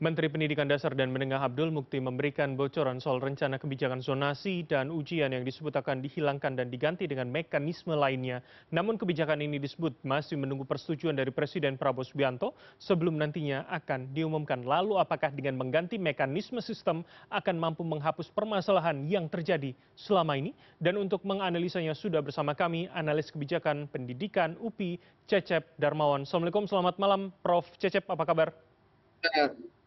Menteri Pendidikan Dasar dan Menengah Abdul Mukti memberikan bocoran soal rencana kebijakan zonasi dan ujian yang disebut akan dihilangkan dan diganti dengan mekanisme lainnya. Namun kebijakan ini disebut masih menunggu persetujuan dari Presiden Prabowo Subianto sebelum nantinya akan diumumkan. Lalu apakah dengan mengganti mekanisme sistem akan mampu menghapus permasalahan yang terjadi selama ini? Dan untuk menganalisanya sudah bersama kami analis kebijakan pendidikan UPI Cecep Darmawan. Assalamualaikum, selamat malam Prof. Cecep, apa kabar?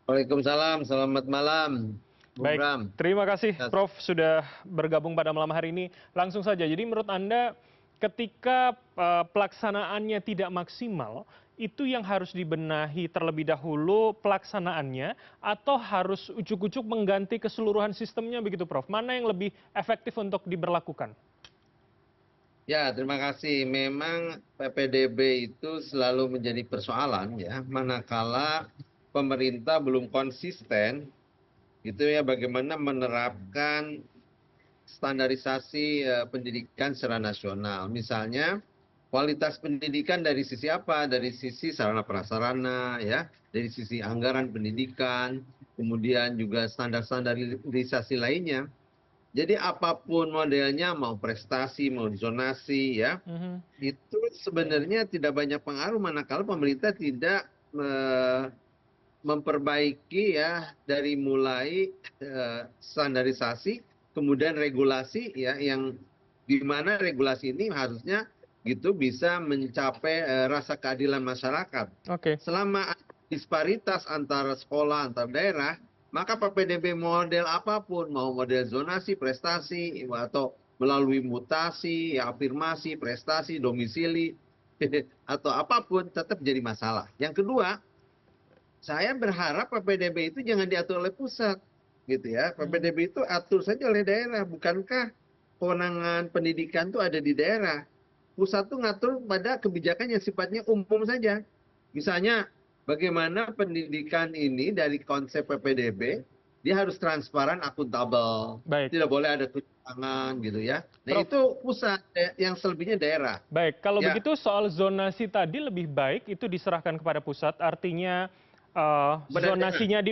Waalaikumsalam, selamat malam, Bung Baik, Bram. terima kasih Ya, Prof sudah bergabung pada malam hari ini. Langsung saja, jadi menurut Anda ketika pelaksanaannya tidak maksimal, itu yang harus dibenahi terlebih dahulu pelaksanaannya atau harus ujuk-ujuk mengganti keseluruhan sistemnya begitu Prof? Mana yang lebih efektif untuk diberlakukan? ya, terima kasih. Memang PPDB itu selalu menjadi persoalan ya, manakala pemerintah belum konsisten gitu ya bagaimana menerapkan standarisasi pendidikan secara nasional. Misalnya kualitas pendidikan dari sisi apa? Dari sisi sarana prasarana ya, dari sisi anggaran pendidikan, kemudian juga standar-standarisasi lainnya. Jadi apapun modelnya, mau prestasi, mau zonasi ya, Mhm. itu sebenarnya tidak banyak pengaruh manakala pemerintah tidak memperbaiki ya dari mulai standarisasi, kemudian regulasi ya yang di mana regulasi ini harusnya gitu bisa mencapai rasa keadilan masyarakat. Oke, Selama ada disparitas antara sekolah antar daerah, maka PPDB model apapun, mau model zonasi, prestasi, atau melalui mutasi, ya, afirmasi, prestasi, domisili, atau apapun, tetap jadi masalah. Yang kedua, saya berharap PPDB itu jangan diatur oleh pusat, gitu ya. Hmm, PPDB itu atur saja oleh daerah. Bukankah kewenangan pendidikan itu ada di daerah? Pusat tuh ngatur pada kebijakan yang sifatnya umum saja. Misalnya, bagaimana pendidikan ini dari konsep PPDB, dia harus transparan, akuntabel. baik. Tidak boleh ada kecurangan gitu ya. Nah Prof, itu pusat, yang selebihnya daerah. baik, kalau Ya, begitu soal zonasi tadi lebih baik itu diserahkan kepada pusat, artinya benar. zonasinya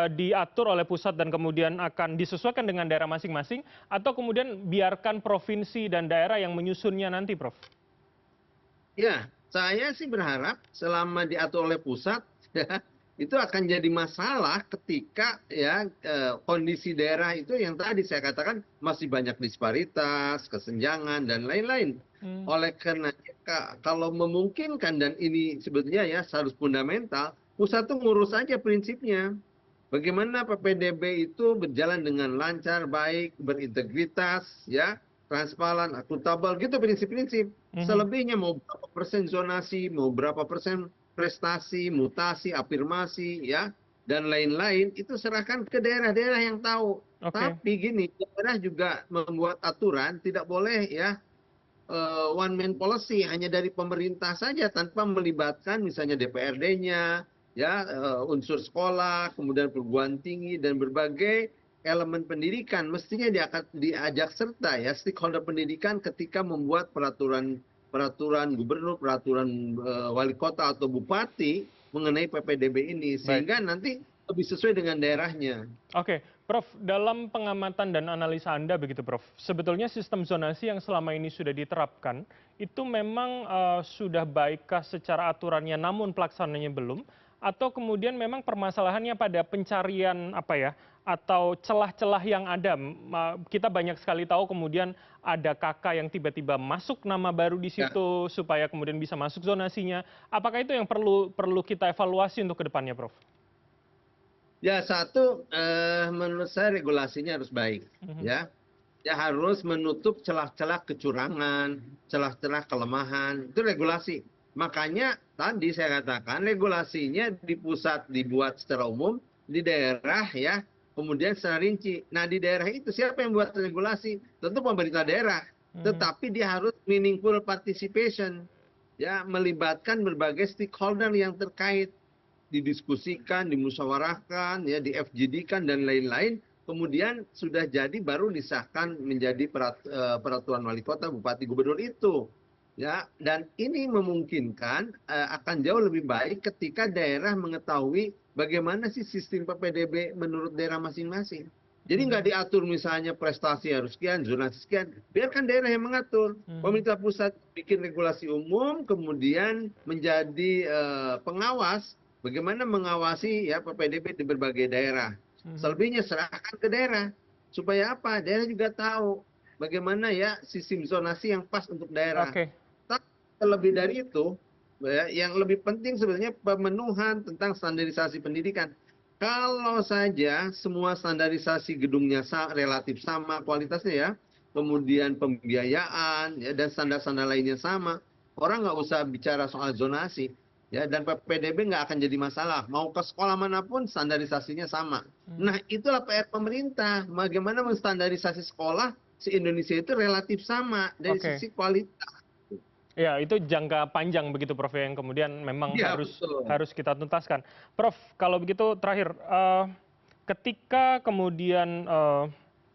diatur oleh pusat dan kemudian akan disesuaikan dengan daerah masing-masing, atau kemudian biarkan provinsi dan daerah yang menyusunnya nanti, Prof. Ya, saya sih berharap selama diatur oleh pusat, ya, itu akan jadi masalah ketika ya kondisi daerah itu yang tadi saya katakan masih banyak disparitas, kesenjangan dan lain-lain. Hmm, Oleh karena kalau memungkinkan dan ini sebetulnya ya harus fundamental, pusat tuh ngurus aja prinsipnya. Bagaimana PPDB itu berjalan dengan lancar, baik, berintegritas, ya, transparan, akuntabel, gitu prinsip-prinsip. mhm. Selebihnya mau berapa persen zonasi, mau berapa persen prestasi, mutasi, afirmasi, ya, dan lain-lain, itu serahkan ke daerah-daerah yang tahu. Oke, Tapi gini, daerah juga membuat aturan, tidak boleh ya one man policy hanya dari pemerintah saja tanpa melibatkan misalnya DPRD-nya, ya unsur sekolah, kemudian perguruan tinggi dan berbagai elemen pendidikan mestinya diajak serta ya stakeholder pendidikan ketika membuat peraturan peraturan gubernur, peraturan wali kota atau bupati mengenai PPDB ini baik. sehingga nanti lebih sesuai dengan daerahnya. Oke, Prof, dalam pengamatan dan analisa Anda begitu, Prof. Sebetulnya sistem zonasi yang selama ini sudah diterapkan itu memang sudah baikkah secara aturannya namun pelaksananya belum, atau kemudian memang permasalahannya pada pencarian apa ya atau celah-celah yang ada. Kita banyak sekali tahu kemudian ada kakak yang tiba-tiba masuk nama baru di Ya. situ supaya kemudian bisa masuk zonasinya. Apakah itu yang perlu perlu kita evaluasi untuk kedepannya, Prof? Ya, satu, menurut saya regulasinya harus baik, Mhm. ya. Ya harus menutup celah-celah kecurangan, celah-celah kelemahan, itu regulasi. Makanya tadi saya katakan regulasinya di pusat dibuat secara umum, di daerah ya, kemudian secara rinci. Nah, di daerah itu siapa yang buat regulasi? Tentu pemerintah daerah. Mhm. Tetapi dia harus meaningful participation, ya, melibatkan berbagai stakeholder yang terkait didiskusikan, dimusyawarahkan, ya, di FGD-kan dan lain-lain, kemudian sudah jadi baru disahkan menjadi peraturan wali kota, bupati, gubernur itu. ya, dan ini memungkinkan akan jauh lebih baik ketika daerah mengetahui bagaimana sih sistem PPDB menurut daerah masing-masing. Jadi nggak diatur misalnya prestasi harus sekian, zonasi sekian, biarkan daerah yang mengatur. Pemerintah pusat bikin regulasi umum, kemudian menjadi pengawas, bagaimana mengawasi ya PPDB di berbagai daerah. Selebihnya serahkan ke daerah, supaya apa? Daerah juga tahu bagaimana ya sistem zonasi yang pas untuk daerah. Oke. Lebih dari itu, ya, yang lebih penting sebenarnya pemenuhan tentang standarisasi pendidikan. Kalau saja semua standarisasi gedungnya relatif sama kualitasnya ya, kemudian pembiayaan ya, dan standar-standar lainnya sama, orang nggak usah bicara soal zonasi. Ya, dan PPDB nggak akan jadi masalah. Mau ke sekolah manapun standarisasinya sama. Nah, itulah PR pemerintah. Bagaimana menstandarisasi sekolah se-Indonesia itu relatif sama dari Oke. sisi kualitas. Ya, itu jangka panjang begitu Prof ya, yang kemudian memang Iya, harus betul. harus kita tuntaskan. Prof, kalau begitu terakhir, ketika kemudian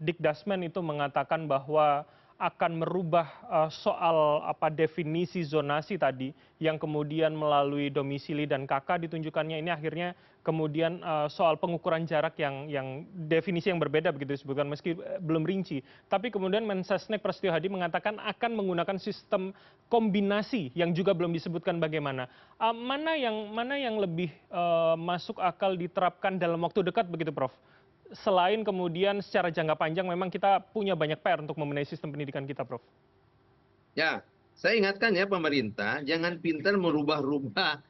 Dikdasmen itu mengatakan bahwa akan merubah soal apa definisi zonasi tadi yang kemudian melalui domisili dan KK ditunjukkannya, ini akhirnya kemudian soal pengukuran jarak yang definisi yang berbeda begitu disebutkan meski belum rinci. Tapi kemudian Mensesnek Prasetyo Hadi mengatakan akan menggunakan sistem kombinasi yang juga belum disebutkan bagaimana. Mana yang lebih masuk akal diterapkan dalam waktu dekat begitu Prof? Selain kemudian secara jangka panjang memang kita punya banyak PR untuk membenahi sistem pendidikan kita, Prof. Ya, saya ingatkan ya pemerintah jangan pintar merubah-rubah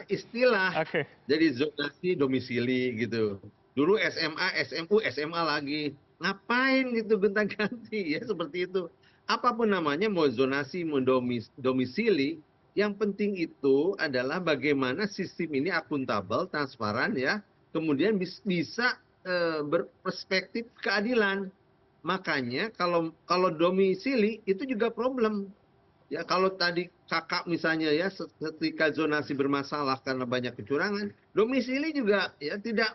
istilah Oke. jadi zonasi domisili gitu. Dulu SMA, SMU, SMA lagi. Ngapain gitu gonta-ganti ya seperti itu. Apapun namanya mau zonasi, mau domisili, yang penting itu adalah bagaimana sistem ini akuntabel, transparan ya, kemudian bisa berperspektif keadilan. Makanya kalau domisili itu juga problem. Ya kalau tadi kakak misalnya ya ketika zonasi bermasalah karena banyak kecurangan, domisili juga ya tidak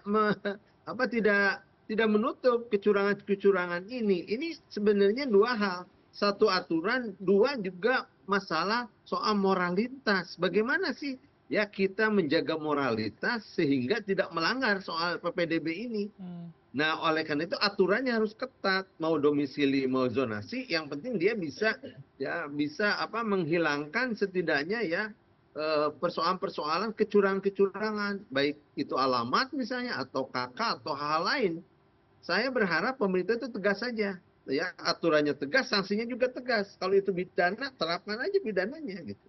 menutup kecurangan-kecurangan ini. Ini sebenarnya dua hal. Satu aturan, dua juga masalah soal moralitas. Bagaimana sih ya kita menjaga moralitas sehingga tidak melanggar soal PPDB ini. Nah, oleh karena itu aturannya harus ketat, mau domisili mau zonasi, yang penting dia bisa menghilangkan setidaknya ya persoalan-persoalan kecurangan-kecurangan, baik itu alamat misalnya atau KK atau hal lain. Saya berharap pemerintah itu tegas saja, ya aturannya tegas, sanksinya juga tegas. Kalau itu pidana, terapkan aja pidananya gitu.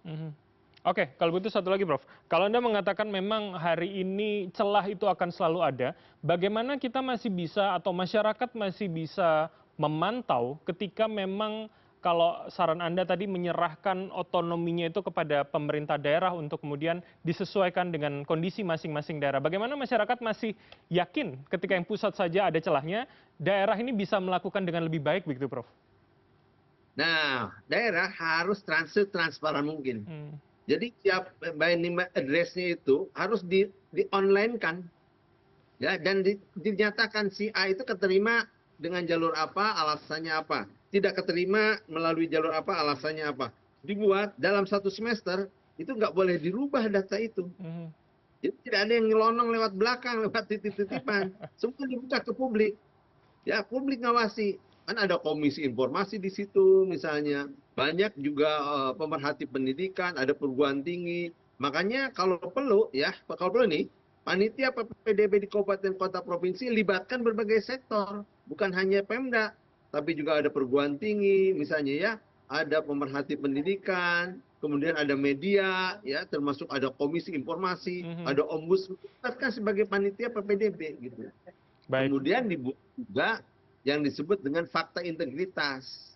Oke, kalau begitu satu lagi Prof. Kalau Anda mengatakan memang hari ini celah itu akan selalu ada, bagaimana kita masih bisa atau masyarakat masih bisa memantau ketika memang kalau saran Anda tadi menyerahkan otonominya itu kepada pemerintah daerah untuk kemudian disesuaikan dengan kondisi masing-masing daerah. Bagaimana masyarakat masih yakin ketika yang pusat saja ada celahnya, daerah ini bisa melakukan dengan lebih baik begitu Prof? Nah, daerah harus transparan mungkin. Jadi tiap by name address-nya itu harus di-online-kan. Ya, dan dinyatakan si A itu keterima dengan jalur apa, alasannya apa. Tidak keterima melalui jalur apa, alasannya apa. Dibuat dalam satu semester, itu nggak boleh dirubah data itu. Jadi tidak ada yang nyelonong lewat belakang, lewat titip-titipan. Semua dibuka ke publik. Ya, publik ngawasi. Kan ada komisi informasi di situ misalnya. Banyak juga pemerhati pendidikan, ada perguruan tinggi. Makanya kalau perlu nih, panitia PPDB di kabupaten kota provinsi libatkan berbagai sektor. Bukan hanya Pemda, tapi juga ada perguruan tinggi misalnya ya. Ada pemerhati pendidikan, kemudian ada media, ya termasuk ada komisi informasi, ada ombudsman, libatkan sebagai panitia PPDB gitu. Baik. Kemudian dibuat juga yang disebut dengan fakta integritas.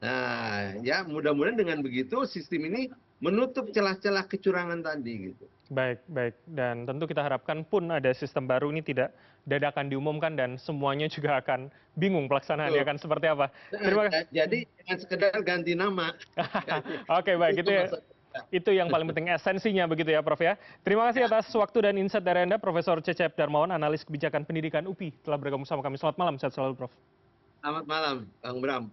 Nah, ya mudah-mudahan dengan begitu sistem ini menutup celah-celah kecurangan tadi gitu. Baik, baik. Dan tentu kita harapkan pun ada sistem baru ini tidak dadakan diumumkan dan semuanya juga akan bingung pelaksanaannya akan seperti apa. Terima kasih. Jadi jangan sekedar ganti nama. Oke, baik. Itu yang paling penting esensinya begitu ya Prof ya. Terima kasih atas waktu dan insight dari Anda Profesor Cecep Darmawan, analis kebijakan pendidikan UPI telah bergabung sama kami. Selamat malam, sehat selalu Prof. Selamat malam, Bang Bram.